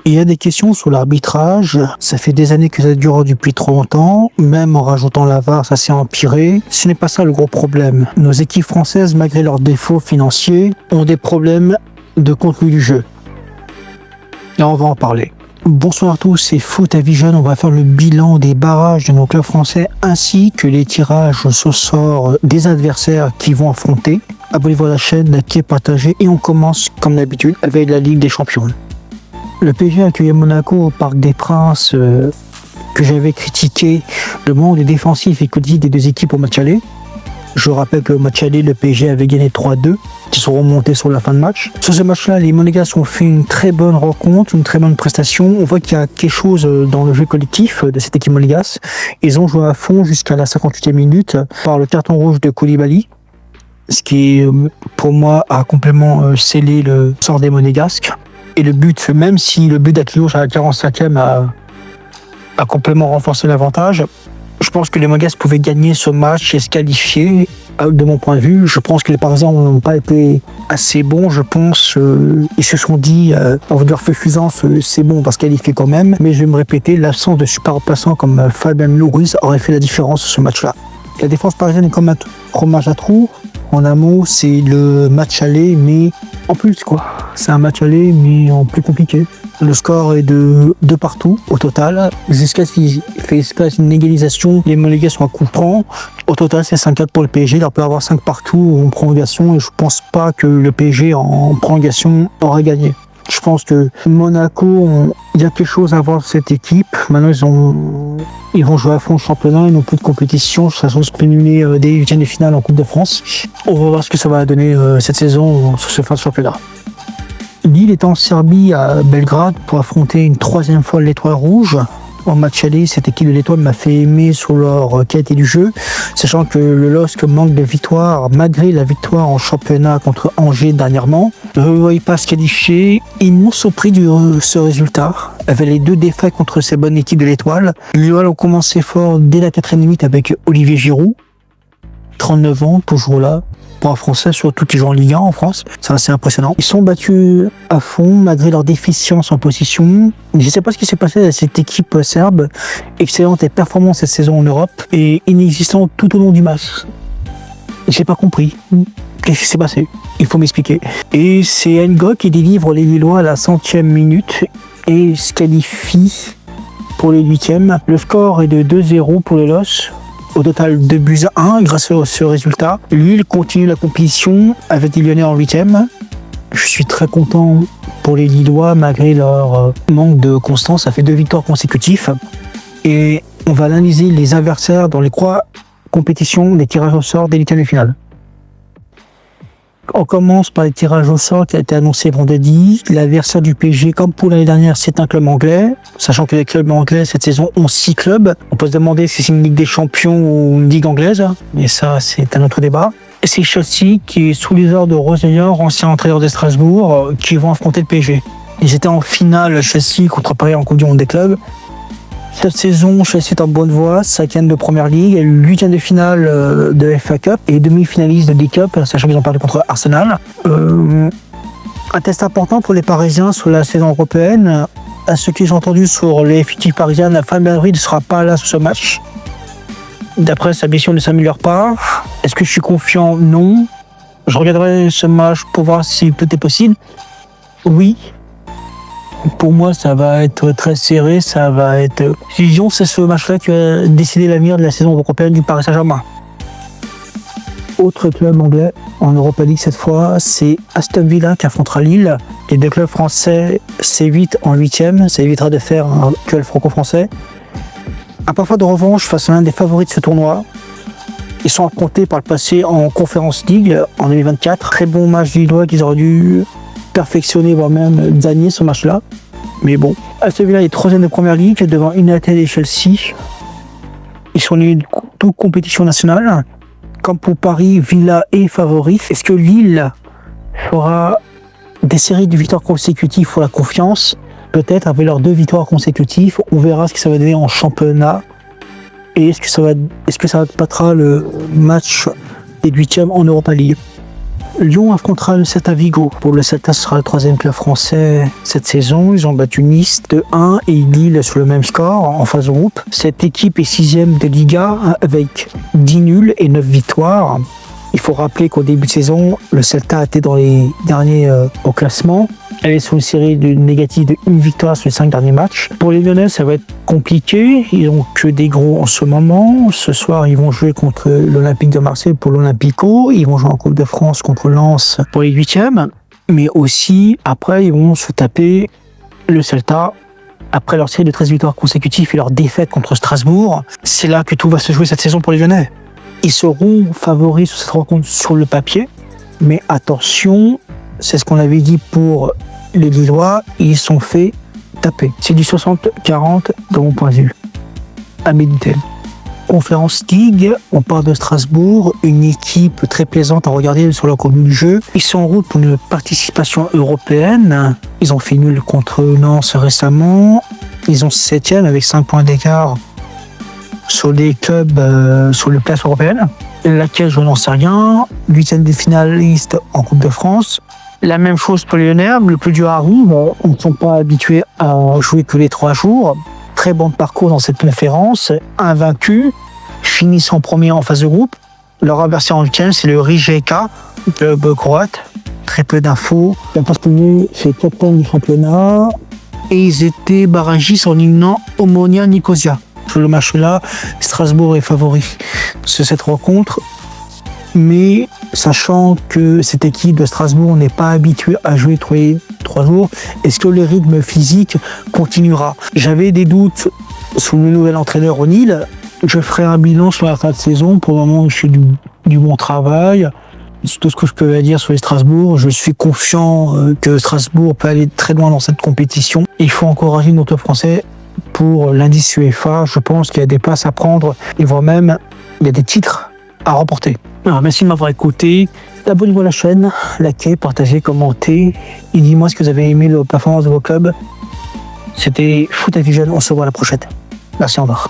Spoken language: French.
Il y a des questions sur l'arbitrage. Ça fait des années que ça dure depuis trop longtemps. Même en rajoutant la VAR, ça s'est empiré. Ce n'est pas ça le gros problème. Nos équipes françaises, malgré leurs défauts financiers, ont des problèmes de contenu du jeu. Et on va en parler. Bonsoir à tous, c'est Foot à Vision. On va faire le bilan des barrages de nos clubs français ainsi que les tirages au sort des adversaires qui vont affronter. Abonnez-vous à la chaîne, likez, partagez et on commence comme d'habitude avec la Ligue des Champions. Le PSG a accueilli Monaco au Parc des Princes que j'avais critiqué le manque de défensif et collectif des deux équipes au match aller. Je rappelle que au match aller, le PSG avait gagné 3-2, qui sont remontés sur la fin de match. Sur ce match-là, les Monégasques ont fait une très bonne rencontre, une très bonne prestation. On voit qu'il y a quelque chose dans le jeu collectif de cette équipe monégasque. Ils ont joué à fond jusqu'à la 58e minute par le carton rouge de Koulibaly, ce qui, pour moi, a complètement scellé le sort des Monégasques. Et le but, même si le but d'Akliouche à la 45e a complètement renforcé l'avantage, je pense que les Monégasques pouvaient gagner ce match et se qualifier. De mon point de vue, je pense que les Parisiens n'ont pas été assez bons. Je pense ils se sont dit, en leur feu fusant, c'est bon, on va se qualifier quand même. Mais je vais me répéter, l'absence de super remplaçants comme Fabien Louris aurait fait la différence sur ce match-là. La défense parisienne est comme un fromage à trous. En amont, c'est le match aller, mais en plus, quoi. C'est un match aller, mais en plus compliqué. Le score est de 2 partout au total. Jusqu'à ce qu'il fait une égalisation, les Monégasques sont à coup franc. Au total, c'est 5-4 pour le PSG. Il peut y avoir 5 partout en prolongation et je pense pas que le PSG en prolongation aurait gagné. Je pense que Monaco, il y a quelque chose à voir de cette équipe. Maintenant, ils vont jouer à fond au championnat, ils n'ont plus de compétition. Ça se pénuler des huitièmes de finale en Coupe de France. On va voir ce que ça va donner cette saison sur ce fin de championnat. Lille est en Serbie à Belgrade pour affronter une 3e fois l'Étoile Rouge. En match aller, cette équipe de l'Étoile m'a fait aimer sur leur qualité du jeu, sachant que le LOSC manque de victoire malgré la victoire en championnat contre Angers dernièrement. Ne voyez pas se qualifier. Ils m'ont surpris de ce résultat. Avec les 2 défaites contre ces bonnes équipes de l'Étoile. Les Lillois ont commencé fort dès la 4e minute avec Olivier Giroud. 39 ans, toujours là. Pour un Français, surtout qui joue en Ligue 1 en France, c'est assez impressionnant. Ils sont battus à fond malgré leur déficience en position. Je ne sais pas ce qui s'est passé à cette équipe serbe. Excellente et performante cette saison en Europe et inexistante tout au long du match. J'ai pas compris. Qu'est-ce qui s'est passé? Il faut m'expliquer. Et c'est Ngo qui délivre les Lillois à la 100e minute et se qualifie pour les 8e. Le score est de 2-0 pour le LOSC. Au total, 2-1 grâce à ce résultat. Lille continue la compétition avec les Lyonnais en 8e. Je suis très content pour les Lillois malgré leur manque de constance. Ça fait 2 victoires consécutives. Et on va analyser les adversaires dans les 3 compétitions, les tirages au sort des huitièmes de finale. On commence par les tirages au sort qui a été annoncé vendredi. L'adversaire du PSG, comme pour l'année dernière, c'est un club anglais. Sachant que les clubs anglais, cette saison, ont 6 clubs. On peut se demander si c'est une Ligue des Champions ou une Ligue anglaise. Mais ça, c'est un autre débat. C'est Chelsea qui est sous les ordres de Roseyer, ancien entraîneur de Strasbourg, qui vont affronter le PSG. Ils étaient en finale Chelsea contre Paris en Coupe du Monde des clubs. Cette saison, Chelsea est en bonne voie, 5e de Première Ligue, 8e de finale de FA Cup et demi-finaliste de League Cup, sachant qu'ils ont perdu contre Arsenal. Un test important pour les Parisiens sur la saison européenne. À ce que j'ai entendu sur les effectifs parisiens, Fabien Ruiz ne sera pas là sur ce match. D'après, sa blessure ne s'améliore pas. Est-ce que je suis confiant? Non. Je regarderai ce match pour voir si tout est possible. Oui. Pour moi, ça va être très serré, ça va être... Disons, c'est ce match-là qui va décider l'avenir de la saison européenne du Paris Saint-Germain. Autre club anglais en Europa League cette fois, c'est Aston Villa qui affrontera Lille. Les 2 clubs français s'évitent en 8e, ça évitera de faire un duel franco-français. Un parfois de revanche face à l'un des favoris de ce tournoi. Ils sont affrontés par le passé en Conference League en 2024. Très bon match lillois qu'ils auraient dû perfectionner, voire même gagner ce match-là. Mais bon, Aston Villa est 3e de Première Ligue devant United et Chelsea. Ils sont nés de toute compétition nationale. Comme pour Paris, Villa est favori. Est-ce que Lille fera des séries de victoires consécutives pour la confiance? Peut-être avec leurs 2 victoires consécutives. On verra ce que ça va donner en championnat. Et est-ce que ça battra le match des 8e en Europa League? Lyon affrontera le Celta Vigo. Pour le Celta, ce sera le 3e club français cette saison. Ils ont battu Nice 2-1 et Lille sur le même score en phase de groupe. Cette équipe est 6e de Liga avec 10 nuls et 9 victoires. Il faut rappeler qu'au début de saison, le Celta était dans les derniers au classement. Elle est sur une série négative de 1 victoire sur les 5 derniers matchs. Pour les Lyonnais, ça va être compliqué. Ils n'ont que des gros en ce moment. Ce soir, ils vont jouer contre l'Olympique de Marseille pour l'Olympico. Ils vont jouer en Coupe de France contre Lens pour les 8e. Mais aussi, après, ils vont se taper le Celta. Après leur série de 13 victoires consécutives et leur défaite contre Strasbourg, c'est là que tout va se jouer cette saison pour les Lyonnais. Ils seront favoris sur cette rencontre sur le papier, mais attention, c'est ce qu'on avait dit pour les Lillois, ils sont fait taper. C'est du 60-40 de mon point de vue. À méditer. Conférence League, on part de Strasbourg, une équipe très plaisante à regarder sur leur contenu du jeu. Ils sont en route pour une participation européenne. Ils ont fait nul contre Lens récemment. Ils sont 7e avec 5 points d'écart sur des clubs sur les places européennes, laquelle je n'en sais rien. 8e de finaliste en Coupe de France. La même chose pour les Lyonnais, le plus dur arrive. Ils ne sont pas habitués à jouer que les 3 jours. Très bon parcours dans cette conférence, invaincus, finissant premier en phase de groupe. Leur adversaire en 8e, c'est le Rijeka, club croate. Très peu d'infos. La place première fait 4 points du championnat et ils étaient barragistes en éliminant Omonia Nicosia. Sur le match-là, Strasbourg est favori sur cette rencontre, mais sachant que cette équipe de Strasbourg n'est pas habituée à jouer 3 jours, est-ce que le rythme physique continuera? J'avais des doutes sur le nouvel entraîneur O'Neill. Je ferai un bilan sur la fin de saison. Pour le moment, je fais du bon travail. C'est tout ce que je peux dire sur les Strasbourg. Je suis confiant que Strasbourg peut aller très loin dans cette compétition. Il faut encourager nos clubs français pour l'indice UEFA. Je pense qu'il y a des places à prendre et voire même il y a des titres à remporter. Alors, merci de m'avoir écouté. Abonnez-vous à la chaîne, likez, partagez, commentez et dis-moi ce que vous avez aimé la performance de vos clubs. C'était Foot Vision, on se voit à la prochaine. Merci, au revoir.